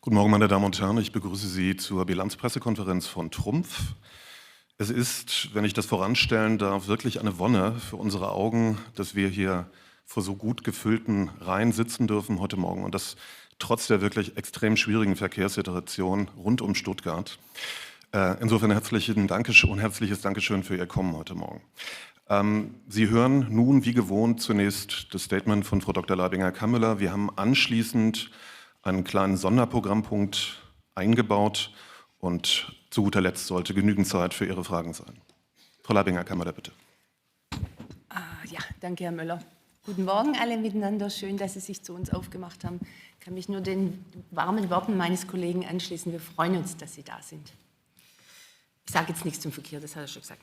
Guten Morgen, meine Damen und Herren. Ich begrüße Sie zur Bilanzpressekonferenz von Trumpf. Es ist, wenn ich das voranstellen darf, wirklich eine Wonne für unsere Augen, dass wir hier vor so gut gefüllten Reihen sitzen dürfen heute Morgen und das trotz der wirklich extrem schwierigen Verkehrssituation rund um Stuttgart. Insofern herzliches Dankeschön für Ihr Kommen heute Morgen. Sie hören nun wie gewohnt zunächst das Statement von Frau Dr. Leibinger-Kammüller. Wir haben anschließend einen kleinen Sonderprogrammpunkt eingebaut und zu guter Letzt sollte genügend Zeit für Ihre Fragen sein. Frau Leibinger-Kammüller, bitte. Ja, danke, Herr Möller. Guten Morgen alle miteinander. Schön, dass Sie sich zu uns aufgemacht haben. Ich kann mich nur den warmen Worten meines Kollegen anschließen. Wir freuen uns, dass Sie da sind. Ich sage jetzt nichts zum Verkehr, das hat er schon gesagt.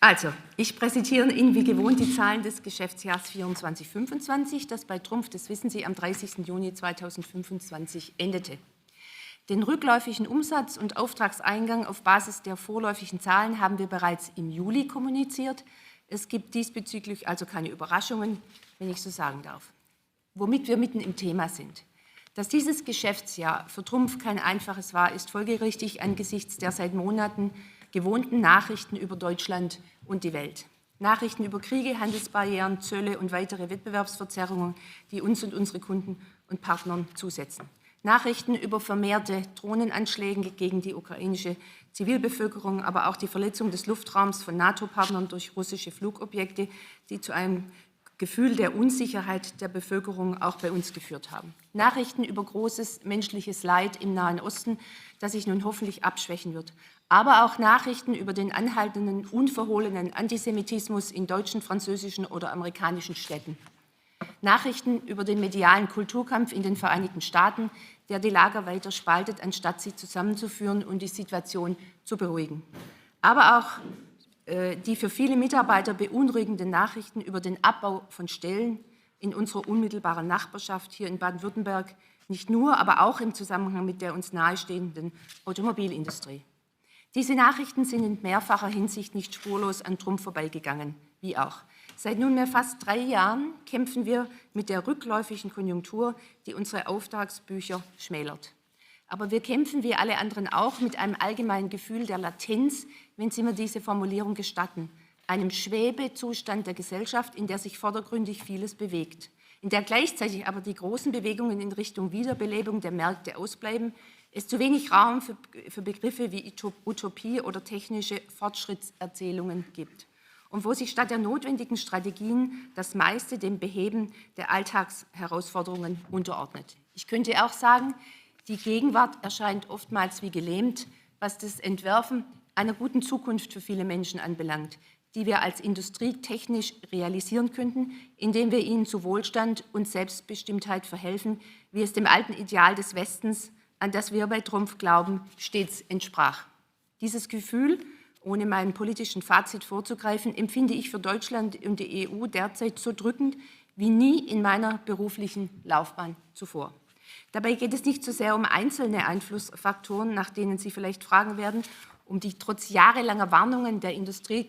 Also, ich präsentiere Ihnen wie gewohnt die Zahlen des Geschäftsjahres 24/25, das bei Trumpf, das wissen Sie, am 30. Juni 2025 endete. Den rückläufigen Umsatz und Auftragseingang auf Basis der vorläufigen Zahlen haben wir bereits im Juli kommuniziert. Es gibt diesbezüglich also keine Überraschungen, wenn ich so sagen darf. Womit wir mitten im Thema sind. Dass dieses Geschäftsjahr für Trumpf kein einfaches war, ist folgerichtig angesichts der seit Monaten gewohnten Nachrichten über Deutschland und die Welt. Nachrichten über Kriege, Handelsbarrieren, Zölle und weitere Wettbewerbsverzerrungen, die uns und unsere Kunden und Partnern zusetzen. Nachrichten über vermehrte Drohnenanschläge gegen die ukrainische Zivilbevölkerung, aber auch die Verletzung des Luftraums von NATO-Partnern durch russische Flugobjekte, die zu einem Gefühl der Unsicherheit der Bevölkerung auch bei uns geführt haben. Nachrichten über großes menschliches Leid im Nahen Osten, das sich nun hoffentlich abschwächen wird. Aber auch Nachrichten über den anhaltenden, unverhohlenen Antisemitismus in deutschen, französischen oder amerikanischen Städten. Nachrichten über den medialen Kulturkampf in den Vereinigten Staaten, der die Lager weiter spaltet, anstatt sie zusammenzuführen und die Situation zu beruhigen. Aber auch die für viele Mitarbeiter beunruhigenden Nachrichten über den Abbau von Stellen in unserer unmittelbaren Nachbarschaft hier in Baden-Württemberg, nicht nur, aber auch im Zusammenhang mit der uns nahestehenden Automobilindustrie. Diese Nachrichten sind in mehrfacher Hinsicht nicht spurlos an Trumpf vorbeigegangen, wie auch. Seit nunmehr fast 3 Jahren kämpfen wir mit der rückläufigen Konjunktur, die unsere Auftragsbücher schmälert. Aber wir kämpfen wie alle anderen auch mit einem allgemeinen Gefühl der Latenz, wenn Sie mir diese Formulierung gestatten, einem Schwebezustand der Gesellschaft, in der sich vordergründig vieles bewegt, in der gleichzeitig aber die großen Bewegungen in Richtung Wiederbelebung der Märkte ausbleiben, es zu wenig Raum für Begriffe wie Utopie oder technische Fortschrittserzählungen gibt und wo sich statt der notwendigen Strategien das meiste dem Beheben der Alltagsherausforderungen unterordnet. Ich könnte auch sagen, die Gegenwart erscheint oftmals wie gelähmt, was das Entwerfen einer guten Zukunft für viele Menschen anbelangt, die wir als Industrie technisch realisieren könnten, indem wir ihnen zu Wohlstand und Selbstbestimmtheit verhelfen, wie es dem alten Ideal des Westens, an das wir bei Trumpf glauben, stets entsprach. Dieses Gefühl, ohne meinem politischen Fazit vorzugreifen, empfinde ich für Deutschland und die EU derzeit so drückend wie nie in meiner beruflichen Laufbahn zuvor. Dabei geht es nicht so sehr um einzelne Einflussfaktoren, nach denen Sie vielleicht fragen werden, um die trotz jahrelanger Warnungen der Industrie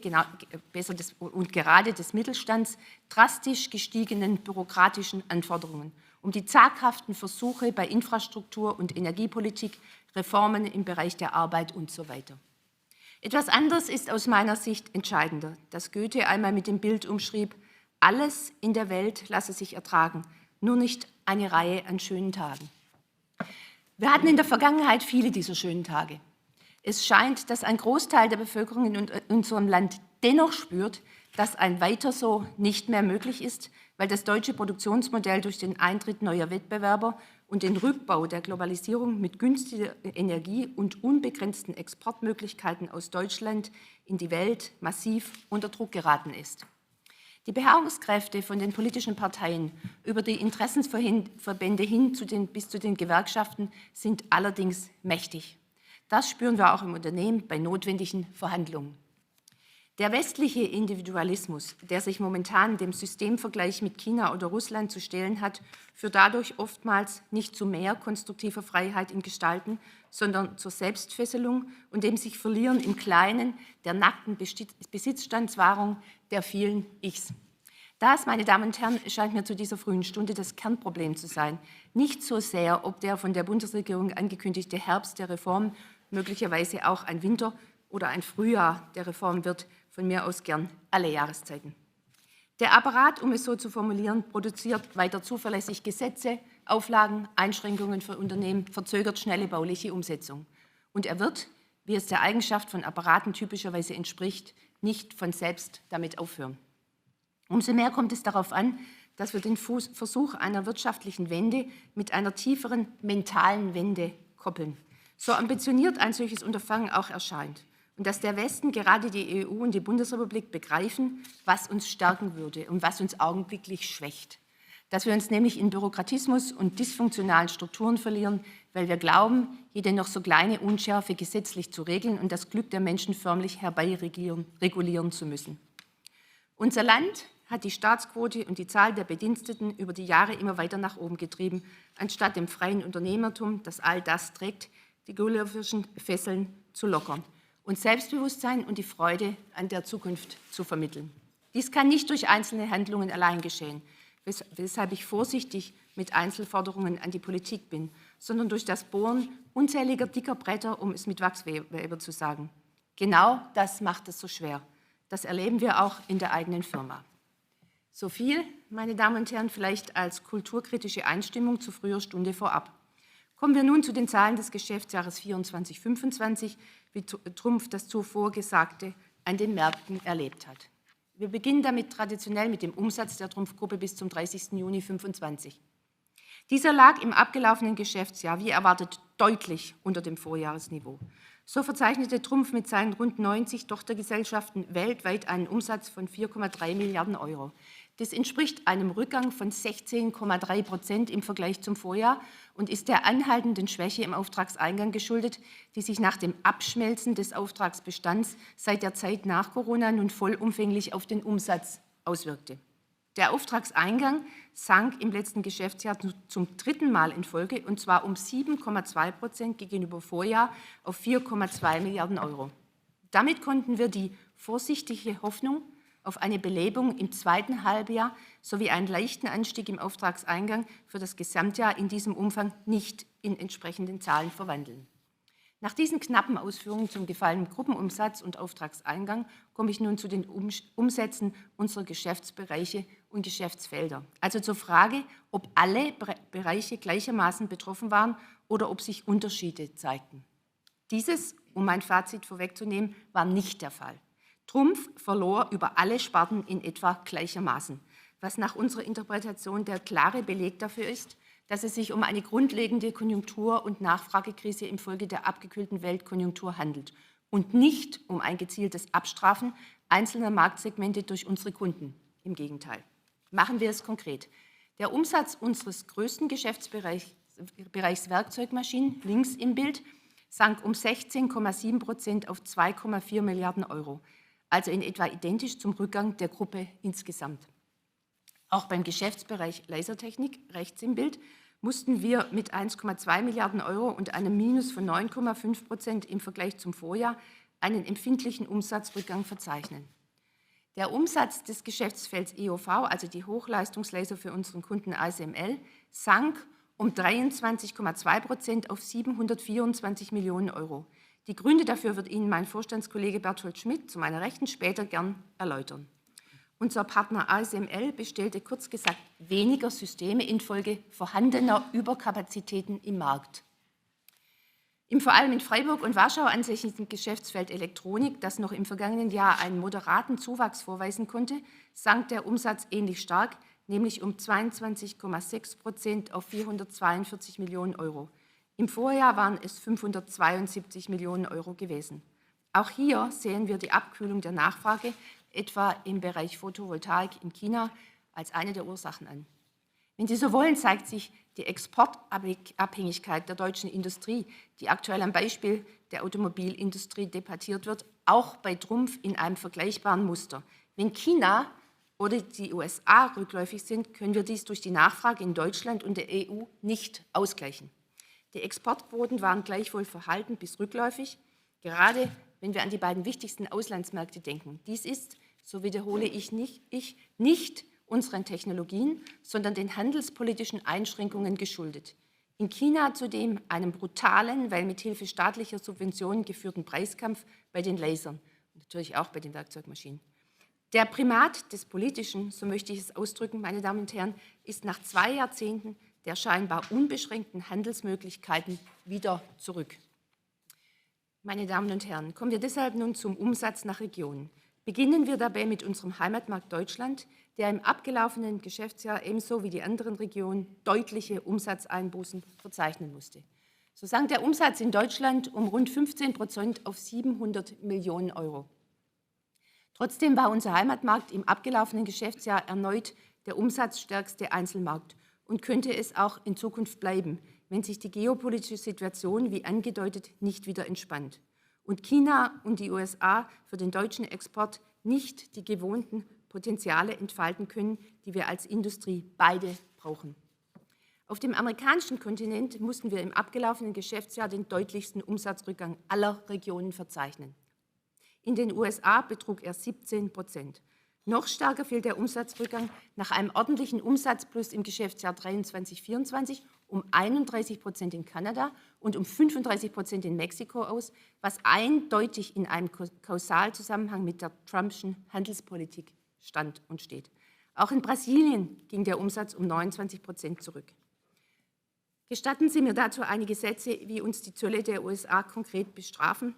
und gerade des Mittelstands drastisch gestiegenen bürokratischen Anforderungen, um die zaghaften Versuche bei Infrastruktur- und Energiepolitik, Reformen im Bereich der Arbeit und so weiter. Etwas anderes ist aus meiner Sicht entscheidender, dass Goethe einmal mit dem Bild umschrieb: Alles in der Welt lasse sich ertragen, nur nicht eine Reihe an schönen Tagen. Wir hatten in der Vergangenheit viele dieser schönen Tage. Es scheint, dass ein Großteil der Bevölkerung in unserem Land dennoch spürt, dass ein Weiter so nicht mehr möglich ist, weil das deutsche Produktionsmodell durch den Eintritt neuer Wettbewerber und den Rückbau der Globalisierung mit günstiger Energie und unbegrenzten Exportmöglichkeiten aus Deutschland in die Welt massiv unter Druck geraten ist. Die Beharrungskräfte von den politischen Parteien über die Interessenverbände bis zu den Gewerkschaften sind allerdings mächtig. Das spüren wir auch im Unternehmen bei notwendigen Verhandlungen. Der westliche Individualismus, der sich momentan dem Systemvergleich mit China oder Russland zu stellen hat, führt dadurch oftmals nicht zu mehr konstruktiver Freiheit im Gestalten, sondern zur Selbstfesselung und dem sich Verlieren im Kleinen, der nackten Besitzstandswahrung der vielen Ichs. Das, meine Damen und Herren, scheint mir zu dieser frühen Stunde das Kernproblem zu sein. Nicht so sehr, ob der von der Bundesregierung angekündigte Herbst der Reform möglicherweise auch ein Winter oder ein Frühjahr der Reform wird, von mir aus gern alle Jahreszeiten. Der Apparat, um es so zu formulieren, produziert weiter zuverlässig Gesetze, Auflagen, Einschränkungen für Unternehmen, verzögert schnelle bauliche Umsetzung. Und er wird, wie es der Eigenschaft von Apparaten typischerweise entspricht, nicht von selbst damit aufhören. Umso mehr kommt es darauf an, dass wir den Versuch einer wirtschaftlichen Wende mit einer tieferen mentalen Wende koppeln. So ambitioniert ein solches Unterfangen auch erscheint. Und dass der Westen, gerade die EU und die Bundesrepublik begreifen, was uns stärken würde und was uns augenblicklich schwächt. Dass wir uns nämlich in Bürokratismus und dysfunktionalen Strukturen verlieren, weil wir glauben, jede noch so kleine Unschärfe gesetzlich zu regeln und das Glück der Menschen förmlich herbeiregulieren zu müssen. Unser Land hat die Staatsquote und die Zahl der Bediensteten über die Jahre immer weiter nach oben getrieben, anstatt dem freien Unternehmertum, das all das trägt, die gulliverschen Fesseln zu lockern und Selbstbewusstsein und die Freude an der Zukunft zu vermitteln. Dies kann nicht durch einzelne Handlungen allein geschehen, weshalb ich vorsichtig mit Einzelforderungen an die Politik bin, sondern durch das Bohren unzähliger dicker Bretter, um es mit Wachsweber zu sagen. Genau das macht es so schwer. Das erleben wir auch in der eigenen Firma. So viel, meine Damen und Herren, vielleicht als kulturkritische Einstimmung zu früher Stunde vorab. Kommen wir nun zu den Zahlen des Geschäftsjahres 24/25, wie Trumpf das zuvor Gesagte an den Märkten erlebt hat. Wir beginnen damit traditionell mit dem Umsatz der Trumpf-Gruppe bis zum 30. Juni 2025. Dieser lag im abgelaufenen Geschäftsjahr, wie erwartet, deutlich unter dem Vorjahresniveau. So verzeichnete Trumpf mit seinen rund 90 Tochtergesellschaften weltweit einen Umsatz von 4,3 Milliarden Euro. Das entspricht einem Rückgang von 16,3% im Vergleich zum Vorjahr und ist der anhaltenden Schwäche im Auftragseingang geschuldet, die sich nach dem Abschmelzen des Auftragsbestands seit der Zeit nach Corona nun vollumfänglich auf den Umsatz auswirkte. Der Auftragseingang sank im letzten Geschäftsjahr zum dritten Mal in Folge, und zwar um 7,2% gegenüber Vorjahr auf 4,2 Milliarden Euro. Damit konnten wir die vorsichtige Hoffnung auf eine Belebung im zweiten Halbjahr sowie einen leichten Anstieg im Auftragseingang für das Gesamtjahr in diesem Umfang nicht in entsprechenden Zahlen verwandeln. Nach diesen knappen Ausführungen zum gefallenen Gruppenumsatz und Auftragseingang komme ich nun zu den Umsätzen unserer Geschäftsbereiche und Geschäftsfelder. Also zur Frage, ob alle Bereiche gleichermaßen betroffen waren oder ob sich Unterschiede zeigten. Dieses, um mein Fazit vorwegzunehmen, war nicht der Fall. Trumpf verlor über alle Sparten in etwa gleichermaßen, was nach unserer Interpretation der klare Beleg dafür ist, dass es sich um eine grundlegende Konjunktur- und Nachfragekrise infolge der abgekühlten Weltkonjunktur handelt und nicht um ein gezieltes Abstrafen einzelner Marktsegmente durch unsere Kunden. Im Gegenteil. Machen wir es konkret. Der Umsatz unseres größten Geschäftsbereichs Werkzeugmaschinen, links im Bild, sank um 16,7% auf 2,4 Milliarden Euro, also in etwa identisch zum Rückgang der Gruppe insgesamt. Auch beim Geschäftsbereich Lasertechnik, rechts im Bild, mussten wir mit 1,2 Milliarden Euro und einem Minus von 9,5% im Vergleich zum Vorjahr einen empfindlichen Umsatzrückgang verzeichnen. Der Umsatz des Geschäftsfelds EOV, also die Hochleistungslaser für unseren Kunden ASML, sank um 23,2% auf 724 Millionen Euro. Die Gründe dafür wird Ihnen mein Vorstandskollege Berthold Schmidt zu meiner Rechten später gern erläutern. Unser Partner ASML bestellte kurz gesagt weniger Systeme infolge vorhandener Überkapazitäten im Markt. Im vor allem in Freiburg und Warschau ansässigen Geschäftsfeld Elektronik, das noch im vergangenen Jahr einen moderaten Zuwachs vorweisen konnte, sank der Umsatz ähnlich stark, nämlich um 22,6% auf 442 Millionen Euro. Im Vorjahr waren es 572 Millionen Euro gewesen. Auch hier sehen wir die Abkühlung der Nachfrage, etwa im Bereich Photovoltaik in China, als eine der Ursachen an. Wenn Sie so wollen, zeigt sich die Exportabhängigkeit der deutschen Industrie, die aktuell am Beispiel der Automobilindustrie debattiert wird, auch bei Trumpf in einem vergleichbaren Muster. Wenn China oder die USA rückläufig sind, können wir dies durch die Nachfrage in Deutschland und der EU nicht ausgleichen. Die Exportquoten waren gleichwohl verhalten bis rückläufig, gerade wenn wir an die beiden wichtigsten Auslandsmärkte denken. Dies ist, so wiederhole ich nicht unseren Technologien, sondern den handelspolitischen Einschränkungen geschuldet. In China zudem einem brutalen, weil mit Hilfe staatlicher Subventionen geführten Preiskampf bei den Lasern, natürlich auch bei den Werkzeugmaschinen. Der Primat des Politischen, so möchte ich es ausdrücken, meine Damen und Herren, ist nach 2 Jahrzehnten der scheinbar unbeschränkten Handelsmöglichkeiten wieder zurück. Meine Damen und Herren, kommen wir deshalb nun zum Umsatz nach Regionen. Beginnen wir dabei mit unserem Heimatmarkt Deutschland, der im abgelaufenen Geschäftsjahr ebenso wie die anderen Regionen deutliche Umsatzeinbußen verzeichnen musste. So sank der Umsatz in Deutschland um rund 15% auf 700 Millionen Euro. Trotzdem war unser Heimatmarkt im abgelaufenen Geschäftsjahr erneut der umsatzstärkste Einzelmarkt und könnte es auch in Zukunft bleiben, wenn sich die geopolitische Situation, wie angedeutet, nicht wieder entspannt und China und die USA für den deutschen Export nicht die gewohnten Potenziale entfalten können, die wir als Industrie beide brauchen. Auf dem amerikanischen Kontinent mussten wir im abgelaufenen Geschäftsjahr den deutlichsten Umsatzrückgang aller Regionen verzeichnen. In den USA betrug er 17%. Noch stärker fiel der Umsatzrückgang nach einem ordentlichen Umsatzplus im Geschäftsjahr 23/24 um 31% in Kanada und um 35% in Mexiko aus, was eindeutig in einem Kausalzusammenhang mit der Trumpschen Handelspolitik stand und steht. Auch in Brasilien ging der Umsatz um 29% zurück. Gestatten Sie mir dazu einige Sätze, wie uns die Zölle der USA konkret bestrafen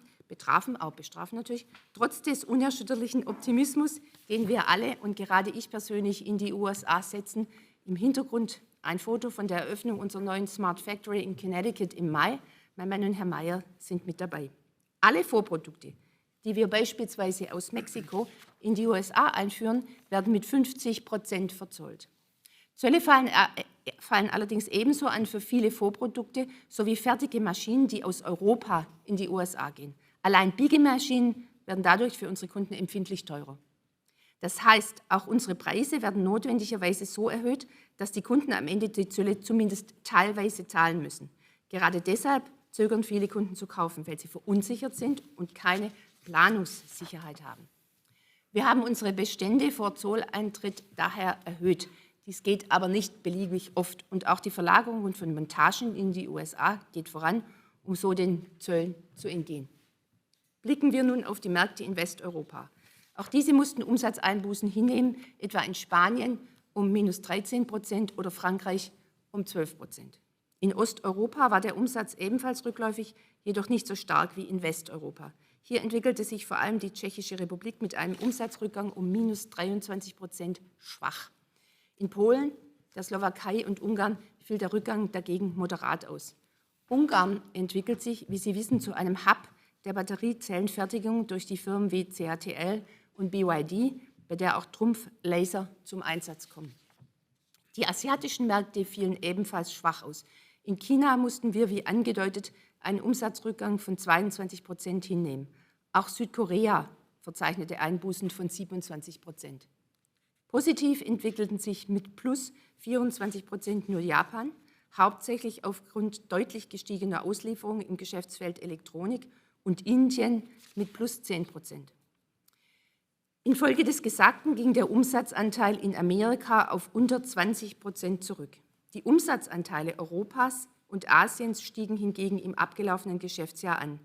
natürlich, trotz des unerschütterlichen Optimismus, den wir alle und gerade ich persönlich in die USA setzen. Im Hintergrund ein Foto von der Eröffnung unserer neuen Smart Factory in Connecticut im Mai. Mein Mann und Herr Mayer sind mit dabei. Alle Vorprodukte, die wir beispielsweise aus Mexiko in die USA einführen, werden mit 50% verzollt. Zölle fallen allerdings ebenso an für viele Vorprodukte sowie fertige Maschinen, die aus Europa in die USA gehen. Allein Biegemaschinen werden dadurch für unsere Kunden empfindlich teurer. Das heißt, auch unsere Preise werden notwendigerweise so erhöht, dass die Kunden am Ende die Zölle zumindest teilweise zahlen müssen. Gerade deshalb zögern viele Kunden zu kaufen, weil sie verunsichert sind und keine Planungssicherheit haben. Wir haben unsere Bestände vor Zolleintritt daher erhöht. Dies geht aber nicht beliebig oft und auch die Verlagerung von Montagen in die USA geht voran, um so den Zöllen zu entgehen. Blicken wir nun auf die Märkte in Westeuropa. Auch diese mussten Umsatzeinbußen hinnehmen, etwa in Spanien um -13% oder Frankreich um 12%. In Osteuropa war der Umsatz ebenfalls rückläufig, jedoch nicht so stark wie in Westeuropa. Hier entwickelte sich vor allem die Tschechische Republik mit einem Umsatzrückgang um -23% schwach. In Polen, der Slowakei und Ungarn fiel der Rückgang dagegen moderat aus. Ungarn entwickelt sich, wie Sie wissen, zu einem Hub der Batteriezellenfertigung durch die Firmen wie CATL und BYD, bei der auch Trumpf-Laser zum Einsatz kommen. Die asiatischen Märkte fielen ebenfalls schwach aus. In China mussten wir, wie angedeutet, einen Umsatzrückgang von 22% hinnehmen. Auch Südkorea verzeichnete Einbußen von 27%. Positiv entwickelten sich mit plus 24% nur Japan, hauptsächlich aufgrund deutlich gestiegener Auslieferungen im Geschäftsfeld Elektronik und Indien mit plus 10%. Infolge des Gesagten ging der Umsatzanteil in Amerika auf unter 20% zurück. Die Umsatzanteile Europas und Asiens stiegen hingegen im abgelaufenen Geschäftsjahr an.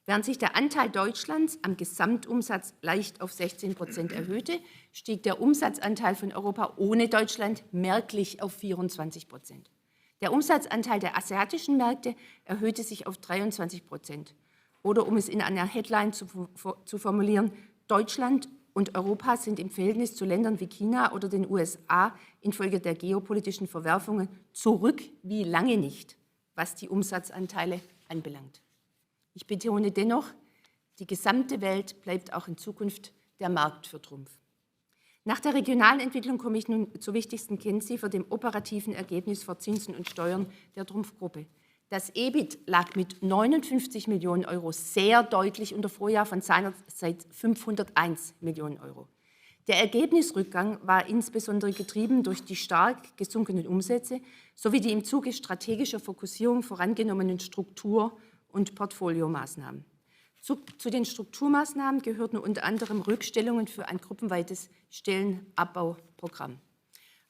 Während sich der Anteil Deutschlands am Gesamtumsatz leicht auf 16% erhöhte, stieg der Umsatzanteil von Europa ohne Deutschland merklich auf 24%. Der Umsatzanteil der asiatischen Märkte erhöhte sich auf 23%. Oder um es in einer Headline zu formulieren, Deutschland und Europa sind im Verhältnis zu Ländern wie China oder den USA infolge der geopolitischen Verwerfungen zurück wie lange nicht, was die Umsatzanteile anbelangt. Ich betone dennoch, die gesamte Welt bleibt auch in Zukunft der Markt für Trumpf. Nach der regionalen Entwicklung komme ich nun zur wichtigsten Kennziffer, dem operativen Ergebnis vor Zinsen und Steuern der Trumpf-Gruppe. Das EBIT lag mit 59 Millionen Euro sehr deutlich unter Vorjahr von seinerzeit 501 Millionen Euro. Der Ergebnisrückgang war insbesondere getrieben durch die stark gesunkenen Umsätze sowie die im Zuge strategischer Fokussierung vorangenommenen Struktur- und Portfoliomaßnahmen. Zu den Strukturmaßnahmen gehörten unter anderem Rückstellungen für ein gruppenweites Stellenabbauprogramm.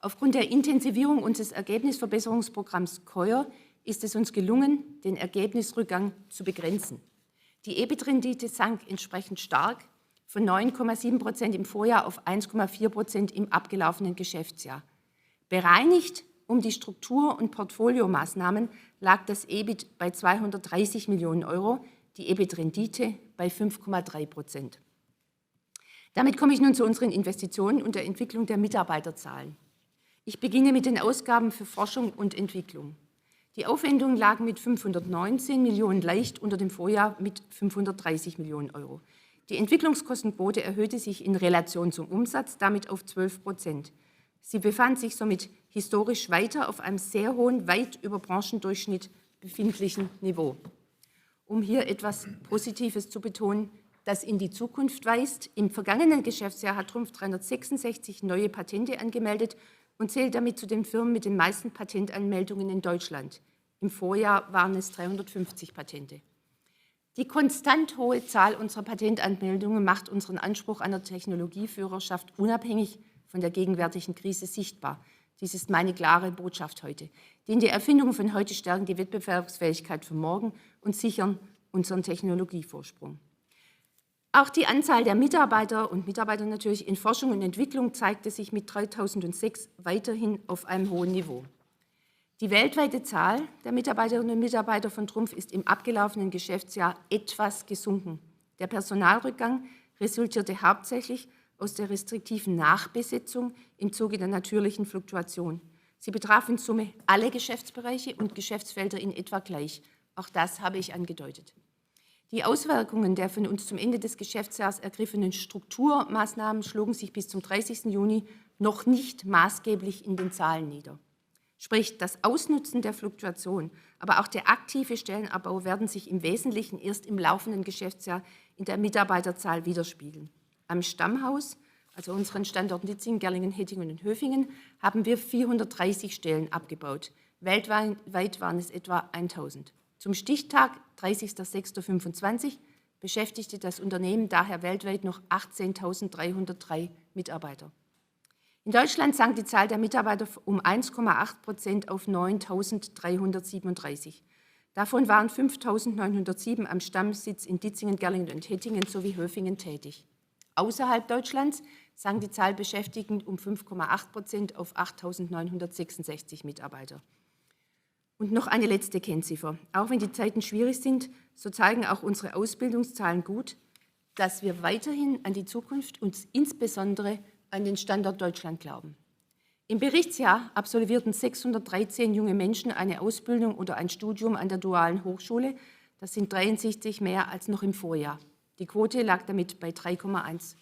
Aufgrund der Intensivierung unseres Ergebnisverbesserungsprogramms COIR ist es uns gelungen, den Ergebnisrückgang zu begrenzen. Die EBIT-Rendite sank entsprechend stark von 9,7% im Vorjahr auf 1,4% im abgelaufenen Geschäftsjahr. Bereinigt um die Struktur- und Portfoliomaßnahmen lag das EBIT bei 230 Millionen Euro, die EBIT-Rendite bei 5,3%. Damit komme ich nun zu unseren Investitionen und der Entwicklung der Mitarbeiterzahlen. Ich beginne mit den Ausgaben für Forschung und Entwicklung. Die Aufwendungen lagen mit 519 Millionen leicht unter dem Vorjahr mit 530 Millionen Euro. Die Entwicklungskostenquote erhöhte sich in Relation zum Umsatz damit auf 12%. Sie befand sich somit historisch weiter auf einem sehr hohen, weit über Branchendurchschnitt befindlichen Niveau. Um hier etwas Positives zu betonen, das in die Zukunft weist: Im vergangenen Geschäftsjahr hat Trumpf 366 neue Patente angemeldet und zählt damit zu den Firmen mit den meisten Patentanmeldungen in Deutschland. Im Vorjahr waren es 350 Patente. Die konstant hohe Zahl unserer Patentanmeldungen macht unseren Anspruch an der Technologieführerschaft unabhängig von der gegenwärtigen Krise sichtbar. Dies ist meine klare Botschaft heute. Denn die Erfindungen von heute stärken die Wettbewerbsfähigkeit von morgen und sichern unseren Technologievorsprung. Auch die Anzahl der Mitarbeiter und Mitarbeiter natürlich in Forschung und Entwicklung zeigte sich mit 3006 weiterhin auf einem hohen Niveau. Die weltweite Zahl der Mitarbeiterinnen und Mitarbeiter von Trumpf ist im abgelaufenen Geschäftsjahr etwas gesunken. Der Personalrückgang resultierte hauptsächlich aus der restriktiven Nachbesetzung im Zuge der natürlichen Fluktuation. Sie betraf in Summe alle Geschäftsbereiche und Geschäftsfelder in etwa gleich. Auch das habe ich angedeutet. Die Auswirkungen der von uns zum Ende des Geschäftsjahres ergriffenen Strukturmaßnahmen schlugen sich bis zum 30. Juni noch nicht maßgeblich in den Zahlen nieder. Sprich, das Ausnutzen der Fluktuation, aber auch der aktive Stellenabbau werden sich im Wesentlichen erst im laufenden Geschäftsjahr in der Mitarbeiterzahl widerspiegeln. Am Stammhaus, also unseren Standorten Ditzingen, Gerlingen, Hettingen und Höfingen, haben wir 430 Stellen abgebaut. Weltweit waren es etwa 1000. Zum Stichtag 30.06.25 beschäftigte das Unternehmen daher weltweit noch 18.303 Mitarbeiter. In Deutschland sank die Zahl der Mitarbeiter um 1,8% auf 9.337. Davon waren 5.907 am Stammsitz in Ditzingen, Gerlingen und Hettingen sowie Höfingen tätig. Außerhalb Deutschlands sank die Zahl Beschäftigten um 5,8% auf 8.966 Mitarbeiter. Und noch eine letzte Kennziffer. Auch wenn die Zeiten schwierig sind, so zeigen auch unsere Ausbildungszahlen gut, dass wir weiterhin an die Zukunft und insbesondere an den Standort Deutschland glauben. Im Berichtsjahr absolvierten 613 junge Menschen eine Ausbildung oder ein Studium an der Dualen Hochschule. Das sind 63 mehr als noch im Vorjahr. Die Quote lag damit bei 3,1%.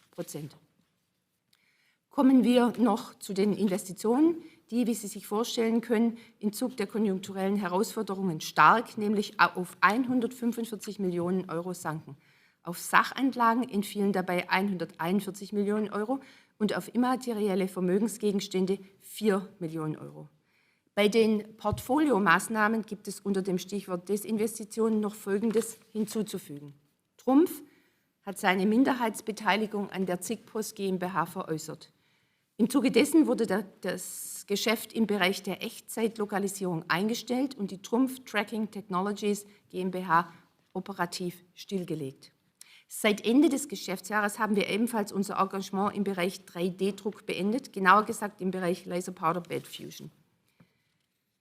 Kommen wir noch zu den Investitionen, die, wie Sie sich vorstellen können, im Zug der konjunkturellen Herausforderungen stark, nämlich auf 145 Millionen Euro sanken. Auf Sachanlagen entfielen dabei 141 Millionen Euro und auf immaterielle Vermögensgegenstände 4 Millionen Euro. Bei den Portfoliomaßnahmen gibt es unter dem Stichwort Desinvestitionen noch Folgendes hinzuzufügen. Trumpf hat seine Minderheitsbeteiligung an der ZIGPOS GmbH veräußert. Im Zuge dessen wurde das Geschäft im Bereich der Echtzeitlokalisierung eingestellt und die Trumpf Tracking Technologies GmbH operativ stillgelegt. Seit Ende des Geschäftsjahres haben wir ebenfalls unser Engagement im Bereich 3D-Druck beendet, genauer gesagt im Bereich Laser Powder Bed Fusion.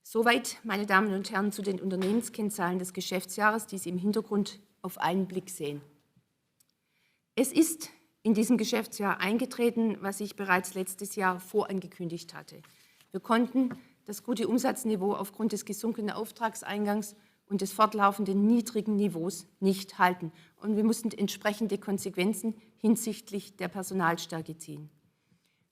Soweit, meine Damen und Herren, zu den Unternehmenskennzahlen des Geschäftsjahres, die Sie im Hintergrund auf einen Blick sehen. Es ist in diesem Geschäftsjahr eingetreten, was ich bereits letztes Jahr vorangekündigt hatte. Wir konnten das gute Umsatzniveau aufgrund des gesunkenen Auftragseingangs und des fortlaufenden niedrigen Niveaus nicht halten. Und wir mussten entsprechende Konsequenzen hinsichtlich der Personalstärke ziehen.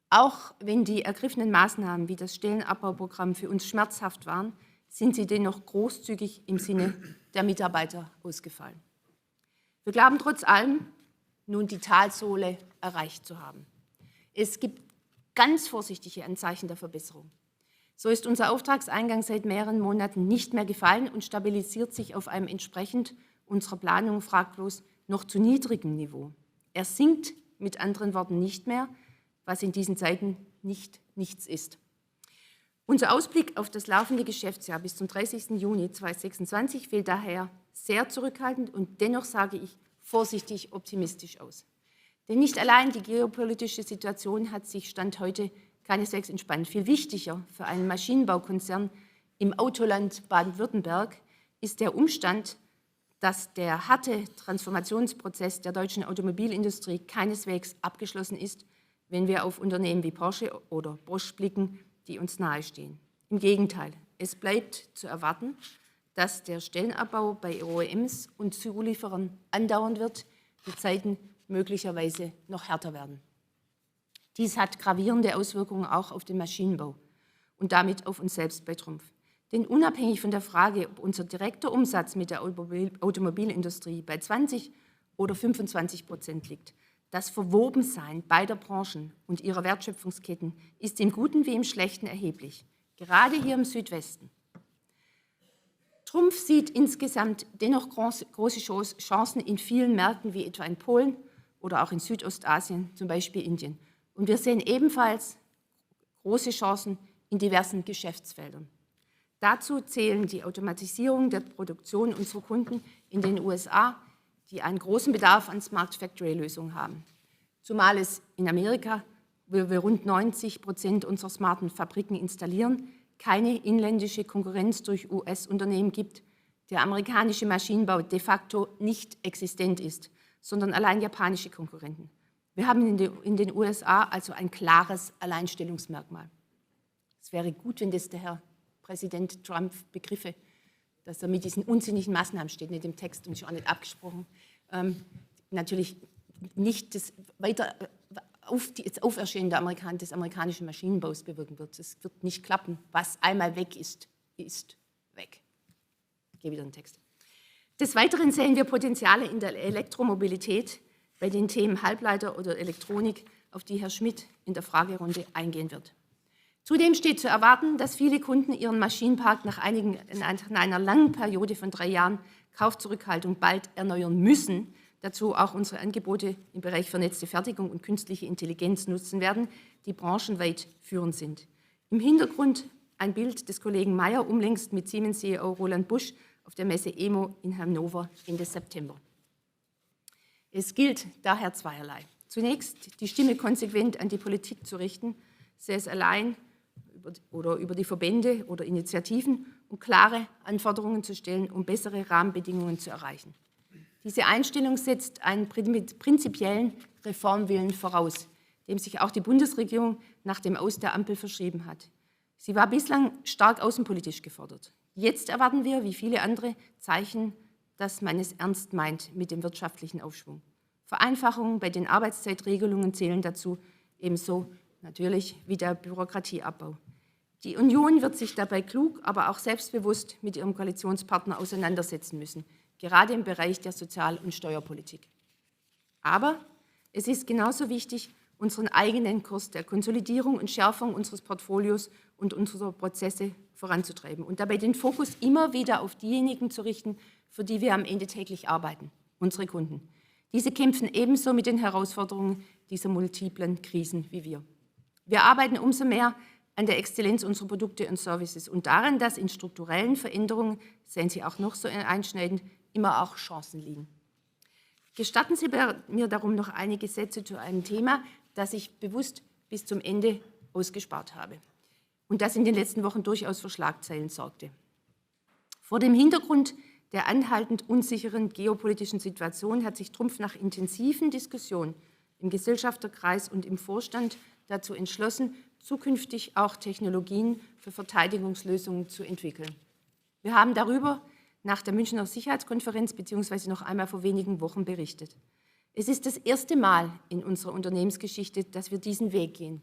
Auch wenn die ergriffenen Maßnahmen wie das Stellenabbauprogramm für uns schmerzhaft waren, sind sie dennoch großzügig im Sinne der Mitarbeiter ausgefallen. Wir glauben trotz allem, nun die Talsohle erreicht zu haben. Es gibt ganz vorsichtige Anzeichen der Verbesserung. So ist unser Auftragseingang seit mehreren Monaten nicht mehr gefallen und stabilisiert sich auf einem entsprechend unserer Planung fraglos noch zu niedrigem Niveau. Er sinkt mit anderen Worten nicht mehr, was in diesen Zeiten nichts ist. Unser Ausblick auf das laufende Geschäftsjahr bis zum 30. Juni 2026 fällt daher sehr zurückhaltend und dennoch sage ich vorsichtig optimistisch aus. Denn nicht allein die geopolitische Situation hat sich Stand heute keineswegs entspannt. Viel wichtiger für einen Maschinenbaukonzern im Autoland Baden-Württemberg ist der Umstand, dass der harte Transformationsprozess der deutschen Automobilindustrie keineswegs abgeschlossen ist, wenn wir auf Unternehmen wie Porsche oder Bosch blicken, die uns nahestehen. Im Gegenteil, es bleibt zu erwarten, dass der Stellenabbau bei OEMs und Zulieferern andauern wird, die Zeiten möglicherweise noch härter werden. Dies hat gravierende Auswirkungen auch auf den Maschinenbau und damit auf uns selbst bei Trumpf. Denn unabhängig von der Frage, ob unser direkter Umsatz mit der Automobilindustrie bei 20 oder 25% liegt, das Verwobensein beider Branchen und ihrer Wertschöpfungsketten ist im Guten wie im Schlechten erheblich, gerade hier im Südwesten. Trumpf sieht insgesamt dennoch große Chancen in vielen Märkten, wie etwa in Polen oder auch in Südostasien, zum Beispiel Indien. Und wir sehen ebenfalls große Chancen in diversen Geschäftsfeldern. Dazu zählen die Automatisierung der Produktion unserer Kunden in den USA, die einen großen Bedarf an Smart Factory-Lösungen haben. Zumal es in Amerika, wo wir rund 90% unserer smarten Fabriken installieren, keine inländische Konkurrenz durch US-Unternehmen gibt, der amerikanische Maschinenbau de facto nicht existent ist, sondern allein japanische Konkurrenten. Wir haben in den USA also ein klares Alleinstellungsmerkmal. Es wäre gut, wenn das der Herr Präsident Trump begriffe, dass er mit diesen unsinnigen Maßnahmen steht, nicht im Text und schon auch nicht abgesprochen, natürlich nicht das Auferstehen des amerikanischen Maschinenbaus bewirken wird. Es wird nicht klappen. Was einmal weg ist, ist weg. Ich gehe wieder in den Text. Des Weiteren sehen wir Potenziale in der Elektromobilität bei den Themen Halbleiter oder Elektronik, auf die Herr Schmidt in der Fragerunde eingehen wird. Zudem steht zu erwarten, dass viele Kunden ihren Maschinenpark nach einer langen Periode von 3 Jahren Kaufzurückhaltung bald erneuern müssen, dazu auch unsere Angebote im Bereich vernetzte Fertigung und künstliche Intelligenz nutzen werden, die branchenweit führend sind. Im Hintergrund ein Bild des Kollegen Meyer, unlängst mit Siemens-CEO Roland Busch auf der Messe EMO in Hannover Ende September. Es gilt daher zweierlei. Zunächst die Stimme konsequent an die Politik zu richten, sei es allein oder über die Verbände oder Initiativen, um klare Anforderungen zu stellen, um bessere Rahmenbedingungen zu erreichen. Diese Einstellung setzt einen prinzipiellen Reformwillen voraus, dem sich auch die Bundesregierung nach dem Aus der Ampel verschrieben hat. Sie war bislang stark außenpolitisch gefordert. Jetzt erwarten wir, wie viele andere, Zeichen, dass man es ernst meint mit dem wirtschaftlichen Aufschwung. Vereinfachungen bei den Arbeitszeitregelungen zählen dazu, ebenso natürlich wie der Bürokratieabbau. Die Union wird sich dabei klug, aber auch selbstbewusst mit ihrem Koalitionspartner auseinandersetzen müssen, gerade im Bereich der Sozial- und Steuerpolitik. Aber es ist genauso wichtig, unseren eigenen Kurs der Konsolidierung und Schärfung unseres Portfolios und unserer Prozesse voranzutreiben und dabei den Fokus immer wieder auf diejenigen zu richten, für die wir am Ende täglich arbeiten, unsere Kunden. Diese kämpfen ebenso mit den Herausforderungen dieser multiplen Krisen wie wir. Wir arbeiten umso mehr an der Exzellenz unserer Produkte und Services und daran, dass in strukturellen Veränderungen, seien sie auch noch so einschneidend, immer auch Chancen liegen. Gestatten Sie mir darum noch einige Sätze zu einem Thema, das ich bewusst bis zum Ende ausgespart habe und das in den letzten Wochen durchaus für Schlagzeilen sorgte. Vor dem Hintergrund der anhaltend unsicheren geopolitischen Situation hat sich Trumpf nach intensiven Diskussionen im Gesellschafterkreis und im Vorstand dazu entschlossen, zukünftig auch Technologien für Verteidigungslösungen zu entwickeln. Wir haben darüber nach der Münchner Sicherheitskonferenz bzw. noch einmal vor wenigen Wochen berichtet. Es ist das erste Mal in unserer Unternehmensgeschichte, dass wir diesen Weg gehen.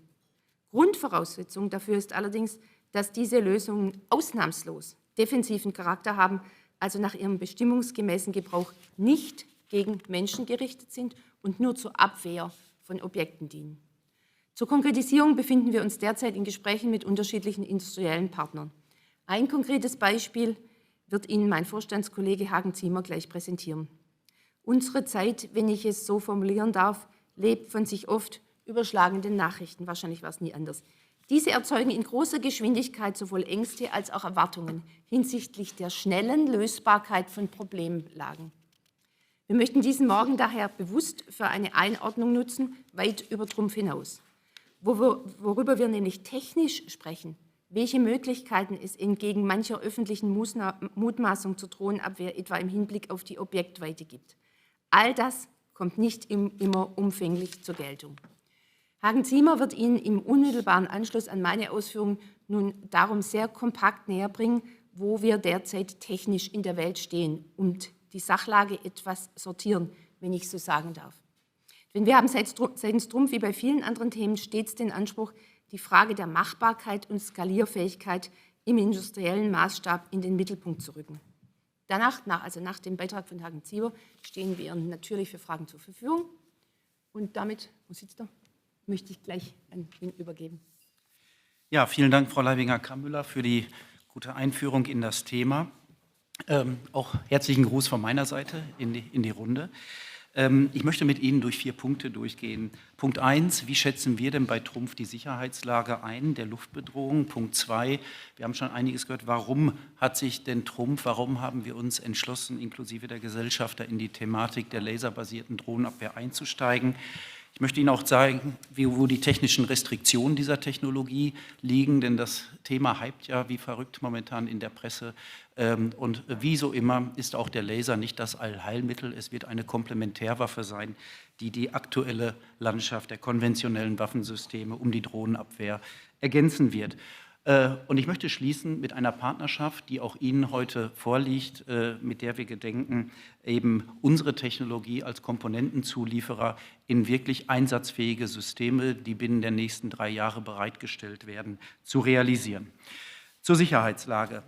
Grundvoraussetzung dafür ist allerdings, dass diese Lösungen ausnahmslos defensiven Charakter haben, also nach ihrem bestimmungsgemäßen Gebrauch nicht gegen Menschen gerichtet sind und nur zur Abwehr von Objekten dienen. Zur Konkretisierung befinden wir uns derzeit in Gesprächen mit unterschiedlichen industriellen Partnern. Ein konkretes Beispiel wird Ihnen mein Vorstandskollege Hagen-Ziemer gleich präsentieren. Unsere Zeit, wenn ich es so formulieren darf, lebt von sich oft überschlagenden Nachrichten, wahrscheinlich war es nie anders, Diese erzeugen in großer Geschwindigkeit sowohl Ängste als auch Erwartungen hinsichtlich der schnellen Lösbarkeit von Problemlagen. Wir möchten diesen Morgen daher bewusst für eine Einordnung nutzen, weit über Trumpf hinaus. Worüber wir nämlich technisch sprechen, welche Möglichkeiten es entgegen mancher öffentlichen Mutmaßung zur Drohnenabwehr etwa im Hinblick auf die Objektweite gibt. All das kommt nicht immer umfänglich zur Geltung. Hagen-Ziemer wird Ihnen im unmittelbaren Anschluss an meine Ausführungen nun darum sehr kompakt näherbringen, wo wir derzeit technisch in der Welt stehen und die Sachlage etwas sortieren, wenn ich so sagen darf. Denn wir haben seitens Trumpf wie bei vielen anderen Themen stets den Anspruch, die Frage der Machbarkeit und Skalierfähigkeit im industriellen Maßstab in den Mittelpunkt zu rücken. Danach, nach dem Beitrag von Hagen-Ziemer, stehen wir Ihnen natürlich für Fragen zur Verfügung. Und damit, wo sitzt er, möchte ich gleich an ihn übergeben. Ja, vielen Dank, Frau Leibinger-Krammüller, für die gute Einführung in das Thema. Auch herzlichen Gruß von meiner Seite in die Runde. Ich möchte mit Ihnen durch 4 Punkte durchgehen. Punkt 1, wie schätzen wir denn bei Trumpf die Sicherheitslage ein, der Luftbedrohung? Punkt 2, wir haben schon einiges gehört, warum hat sich denn Trumpf, warum haben wir uns entschlossen, inklusive der Gesellschafter in die Thematik der laserbasierten Drohnenabwehr einzusteigen? Ich möchte Ihnen auch zeigen, wo die technischen Restriktionen dieser Technologie liegen, denn das Thema hypt ja wie verrückt momentan in der Presse. Und wie so immer ist auch der Laser nicht das Allheilmittel. Es wird eine Komplementärwaffe sein, die die aktuelle Landschaft der konventionellen Waffensysteme um die Drohnenabwehr ergänzen wird. Und ich möchte schließen mit einer Partnerschaft, die auch Ihnen heute vorliegt, mit der wir gedenken, eben unsere Technologie als Komponentenzulieferer in wirklich einsatzfähige Systeme, die binnen der nächsten 3 Jahre bereitgestellt werden, zu realisieren. Zur Sicherheitslage.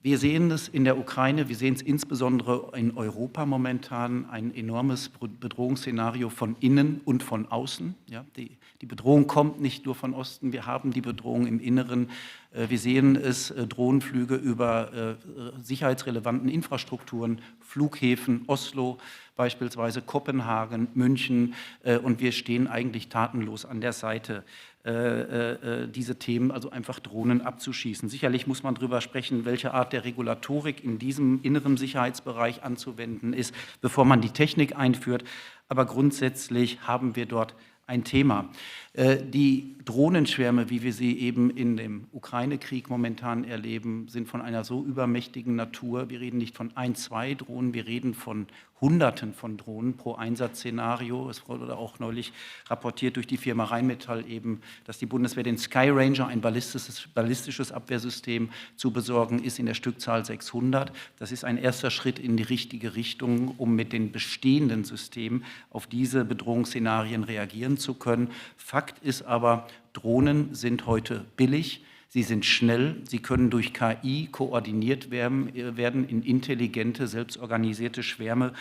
Wir sehen es in der Ukraine, wir sehen es insbesondere in Europa momentan, ein enormes Bedrohungsszenario von innen und von außen. Ja, die Bedrohung kommt nicht nur von Osten, wir haben die Bedrohung im Inneren. Wir sehen es, Drohnenflüge über sicherheitsrelevanten Infrastrukturen, Flughäfen, Oslo beispielsweise, Kopenhagen, München, und wir stehen eigentlich tatenlos an der Seite, diese Themen, also einfach Drohnen abzuschießen. Sicherlich muss man darüber sprechen, welche Art der Regulatorik in diesem inneren Sicherheitsbereich anzuwenden ist, bevor man die Technik einführt. Aber grundsätzlich haben wir dort ein Thema. Die Drohnenschwärme, wie wir sie eben in dem Ukraine-Krieg momentan erleben, sind von einer so übermächtigen Natur. Wir reden nicht von 1, 2 Drohnen, wir reden von Hunderten von Drohnen pro Einsatzszenario. Es wurde auch neulich rapportiert durch die Firma Rheinmetall eben, dass die Bundeswehr den Sky Ranger, ein ballistisches Abwehrsystem, zu besorgen ist in der Stückzahl 600. Das ist ein erster Schritt in die richtige Richtung, um mit den bestehenden Systemen auf diese Bedrohungsszenarien reagieren zu können. Fakt ist aber, Drohnen sind heute billig. Sie sind schnell, sie können durch KI koordiniert werden in intelligente, selbstorganisierte Schwärme,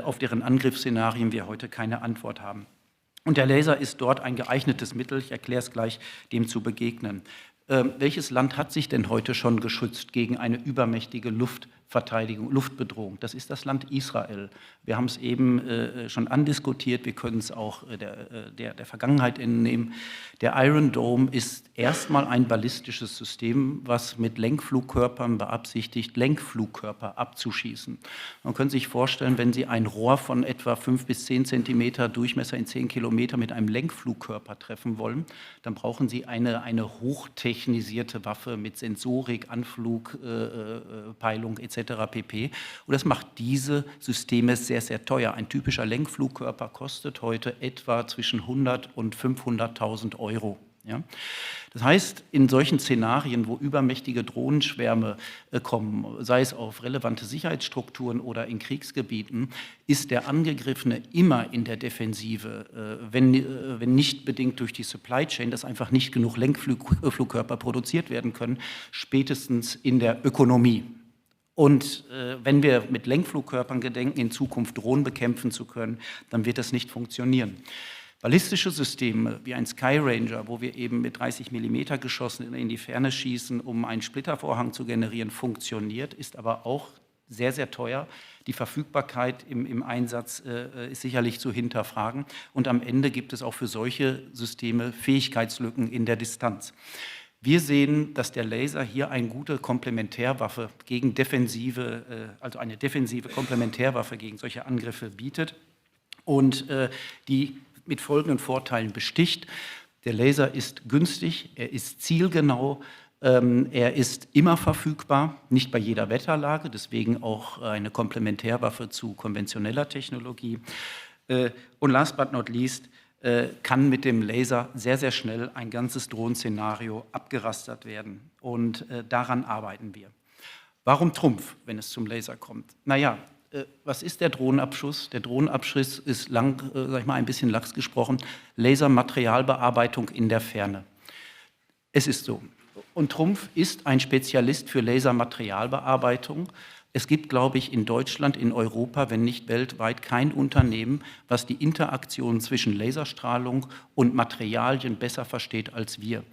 auf deren Angriffsszenarien wir heute keine Antwort haben. Und der Laser ist dort ein geeignetes Mittel, ich erkläre es gleich, dem zu begegnen. Welches Land hat sich denn heute schon geschützt gegen eine übermächtige Luftverteidigung, Luftbedrohung? Das ist das Land Israel. Wir haben es eben schon andiskutiert, wir können es auch der Vergangenheit entnehmen. Der Iron Dome ist erstmal ein ballistisches System, was mit Lenkflugkörpern beabsichtigt, Lenkflugkörper abzuschießen. Man kann sich vorstellen, wenn Sie ein Rohr von etwa 5 bis 10 Zentimeter Durchmesser in 10 Kilometer mit einem Lenkflugkörper treffen wollen, dann brauchen Sie eine hochtechnisierte Waffe mit Sensorik, Anflug, Peilung etc. pp. Und das macht diese Systeme sehr, sehr teuer. Ein typischer Lenkflugkörper kostet heute etwa zwischen 100 und 500.000 Euro. Ja? Das heißt, in solchen Szenarien, wo übermächtige Drohnenschwärme kommen, sei es auf relevante Sicherheitsstrukturen oder in Kriegsgebieten, ist der Angegriffene immer in der Defensive, wenn nicht bedingt durch die Supply Chain, dass einfach nicht genug Lenkflugkörper produziert werden können, spätestens in der Ökonomie. Und wenn wir mit Lenkflugkörpern gedenken, in Zukunft Drohnen bekämpfen zu können, dann wird das nicht funktionieren. Ballistische Systeme wie ein Sky Ranger, wo wir eben mit 30 mm Geschossen in die Ferne schießen, um einen Splittervorhang zu generieren, funktioniert, ist aber auch sehr, sehr teuer. Die Verfügbarkeit im Einsatz ist sicherlich zu hinterfragen. Und am Ende gibt es auch für solche Systeme Fähigkeitslücken in der Distanz. Wir sehen, dass der Laser hier eine gute Komplementärwaffe gegen also eine defensive Komplementärwaffe gegen solche Angriffe bietet und die mit folgenden Vorteilen besticht. Der Laser ist günstig, er ist zielgenau, er ist immer verfügbar, nicht bei jeder Wetterlage, deswegen auch eine Komplementärwaffe zu konventioneller Technologie. Und last but not least, kann mit dem Laser sehr, sehr schnell ein ganzes Drohnenszenario abgerastert werden. Und daran arbeiten wir. Warum Trumpf, wenn es zum Laser kommt? Naja, was ist der Drohnenabschuss? Der Drohnenabschuss ist sag ich mal, ein bisschen lax gesprochen, Lasermaterialbearbeitung in der Ferne. Es ist so. Und Trumpf ist ein Spezialist für Lasermaterialbearbeitung. Es gibt, glaube ich, in Deutschland, in Europa, wenn nicht weltweit, kein Unternehmen, was die Interaktion zwischen Laserstrahlung und Materialien besser versteht als wir.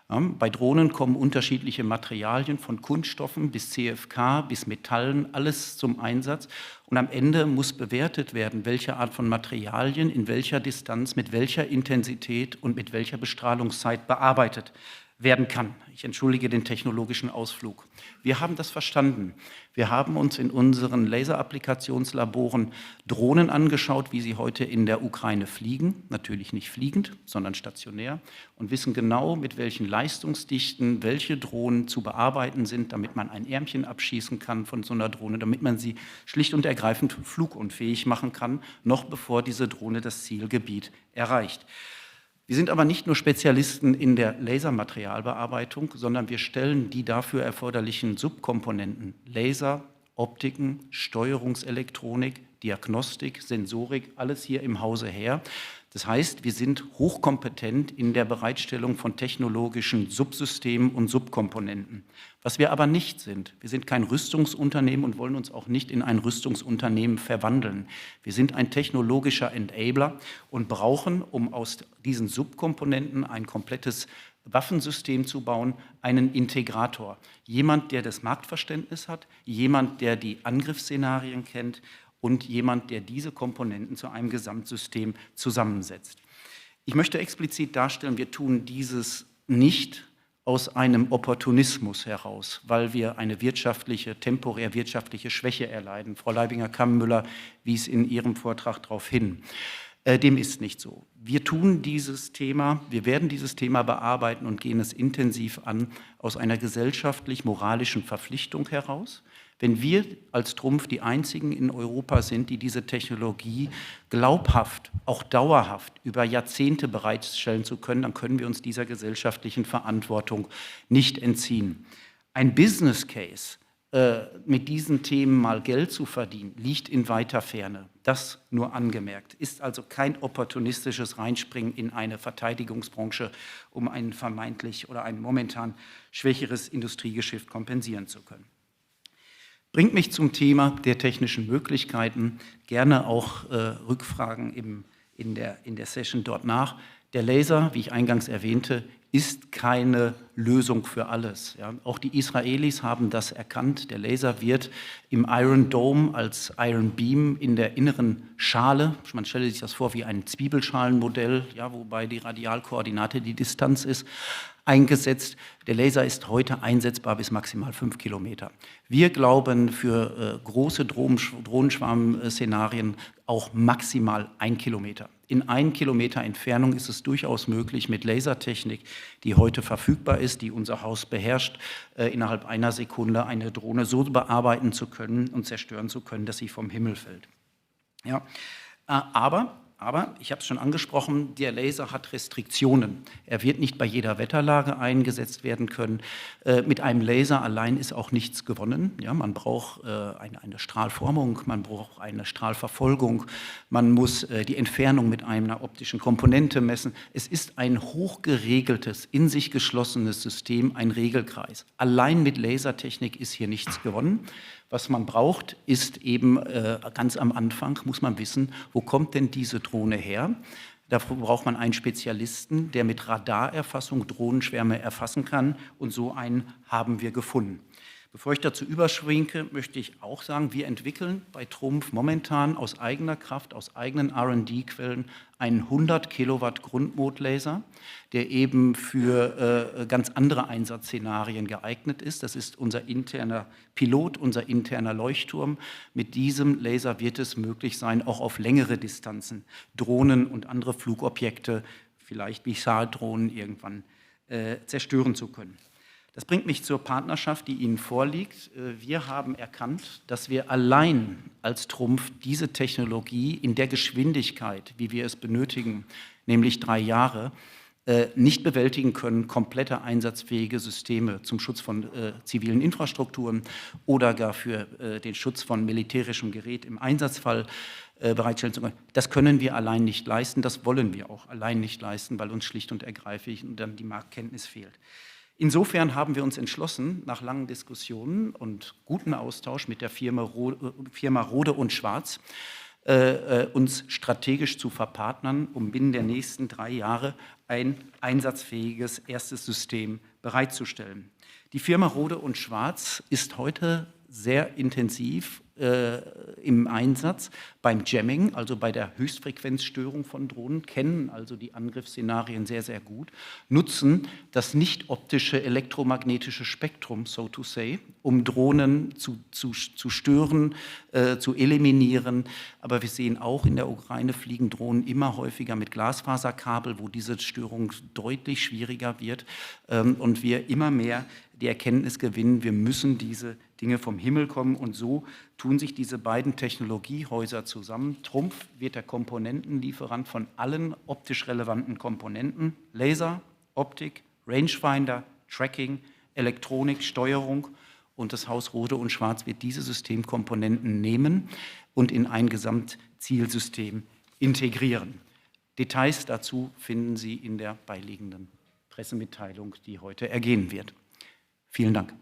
Ja, bei Drohnen kommen unterschiedliche Materialien von Kunststoffen bis CFK, bis Metallen, alles zum Einsatz. Und am Ende muss bewertet werden, welche Art von Materialien in welcher Distanz, mit welcher Intensität und mit welcher Bestrahlungszeit bearbeitet werden kann. Ich entschuldige den technologischen Ausflug. Wir haben das verstanden. Wir haben uns in unseren Laserapplikationslaboren Drohnen angeschaut, wie sie heute in der Ukraine fliegen, natürlich nicht fliegend, sondern stationär, und wissen genau, mit welchen Leistungsdichten welche Drohnen zu bearbeiten sind, damit man ein Ärmchen abschießen kann von so einer Drohne, damit man sie schlicht und ergreifend flugunfähig machen kann, noch bevor diese Drohne das Zielgebiet erreicht. Wir sind aber nicht nur Spezialisten in der Lasermaterialbearbeitung, sondern wir stellen die dafür erforderlichen Subkomponenten, Laser, Optiken, Steuerungselektronik, Diagnostik, Sensorik, alles hier im Hause her. Das heißt, wir sind hochkompetent in der Bereitstellung von technologischen Subsystemen und Subkomponenten. Was wir aber nicht sind, wir sind kein Rüstungsunternehmen und wollen uns auch nicht in ein Rüstungsunternehmen verwandeln. Wir sind ein technologischer Enabler und brauchen, um aus diesen Subkomponenten ein komplettes Waffensystem zu bauen, einen Integrator. Jemand, der das Marktverständnis hat, jemand, der die Angriffsszenarien kennt und jemand, der diese Komponenten zu einem Gesamtsystem zusammensetzt. Ich möchte explizit darstellen, wir tun dieses nicht aus einem Opportunismus heraus, weil wir eine temporär wirtschaftliche Schwäche erleiden. Frau Leibinger-Kammmüller wies in ihrem Vortrag darauf hin. Dem ist nicht so. Wir werden dieses Thema bearbeiten und gehen es intensiv an aus einer gesellschaftlich-moralischen Verpflichtung heraus. Wenn wir als Trumpf die einzigen in Europa sind, die diese Technologie glaubhaft, auch dauerhaft über Jahrzehnte bereitstellen zu können, dann können wir uns dieser gesellschaftlichen Verantwortung nicht entziehen. Ein Business Case, mit diesen Themen mal Geld zu verdienen, liegt in weiter Ferne. Das nur angemerkt. Ist also kein opportunistisches Reinspringen in eine Verteidigungsbranche, um ein vermeintlich oder ein momentan schwächeres Industriegeschäft kompensieren zu können. Bringt mich zum Thema der technischen Möglichkeiten, gerne auch Rückfragen in der Session dort nach. Der Laser, wie ich eingangs erwähnte, ist keine Lösung für alles. Ja. Auch die Israelis haben das erkannt. Der Laser wird im Iron Dome als Iron Beam in der inneren Schale, man stelle sich das vor wie ein Zwiebelschalenmodell, ja, wobei die Radialkoordinate die Distanz ist, eingesetzt. Der Laser ist heute einsetzbar bis maximal 5 Kilometer. Wir glauben für große Drohnenschwarm-Szenarien auch maximal 1 Kilometer. In 1 Kilometer Entfernung ist es durchaus möglich, mit Lasertechnik, die heute verfügbar ist, die unser Haus beherrscht, innerhalb einer Sekunde eine Drohne so bearbeiten zu können und zerstören zu können, dass sie vom Himmel fällt. Ja, aber ich habe es schon angesprochen, der Laser hat Restriktionen. Er wird nicht bei jeder Wetterlage eingesetzt werden können. Mit einem Laser allein ist auch nichts gewonnen. Ja, man braucht eine Strahlformung, man braucht eine Strahlverfolgung, man muss die Entfernung mit einer optischen Komponente messen. Es ist ein hochgeregeltes, in sich geschlossenes System, ein Regelkreis. Allein mit Lasertechnik ist hier nichts gewonnen. Was man braucht, ist eben ganz am Anfang, muss man wissen, wo kommt denn diese Drohne her? Dafür braucht man einen Spezialisten, der mit Radarerfassung Drohnenschwärme erfassen kann, und so einen haben wir gefunden. Bevor ich dazu überschwenke, möchte ich auch sagen, wir entwickeln bei Trumpf momentan aus eigener Kraft, aus eigenen R&D-Quellen einen 100 Kilowatt Grundmodlaser, der eben für ganz andere Einsatzszenarien geeignet ist. Das ist unser interner Pilot, unser interner Leuchtturm. Mit diesem Laser wird es möglich sein, auch auf längere Distanzen Drohnen und andere Flugobjekte, vielleicht Bizarre-Drohnen, irgendwann zerstören zu können. Das bringt mich zur Partnerschaft, die Ihnen vorliegt. Wir haben erkannt, dass wir allein als Trumpf diese Technologie in der Geschwindigkeit, wie wir es benötigen, nämlich 3 Jahre, nicht bewältigen können, komplette einsatzfähige Systeme zum Schutz von zivilen Infrastrukturen oder gar für den Schutz von militärischem Gerät im Einsatzfall bereitstellen zu können. Das können wir allein nicht leisten, das wollen wir auch allein nicht leisten, weil uns schlicht und ergreifend dann die Marktkenntnis fehlt. Insofern haben wir uns entschlossen, nach langen Diskussionen und gutem Austausch mit der Firma Rohde und Schwarz, uns strategisch zu verpartnern, um binnen der nächsten 3 Jahre ein einsatzfähiges erstes System bereitzustellen. Die Firma Rohde und Schwarz ist heute sehr intensiv im Einsatz beim Jamming, also bei der Höchstfrequenzstörung von Drohnen, kennen also die Angriffsszenarien sehr, sehr gut, nutzen das nicht optische elektromagnetische Spektrum, so to say, um Drohnen zu stören, zu eliminieren. Aber wir sehen auch, in der Ukraine fliegen Drohnen immer häufiger mit Glasfaserkabel, wo diese Störung deutlich schwieriger wird und wir immer mehr die Erkenntnis gewinnen, wir müssen diese Dinge vom Himmel kommen, und so tun sich diese beiden Technologiehäuser zusammen. Trumpf wird der Komponentenlieferant von allen optisch relevanten Komponenten, Laser, Optik, Rangefinder, Tracking, Elektronik, Steuerung, und das Haus Rohde und Schwarz wird diese Systemkomponenten nehmen und in ein Gesamtzielsystem integrieren. Details dazu finden Sie in der beiliegenden Pressemitteilung, die heute ergehen wird. Vielen Dank.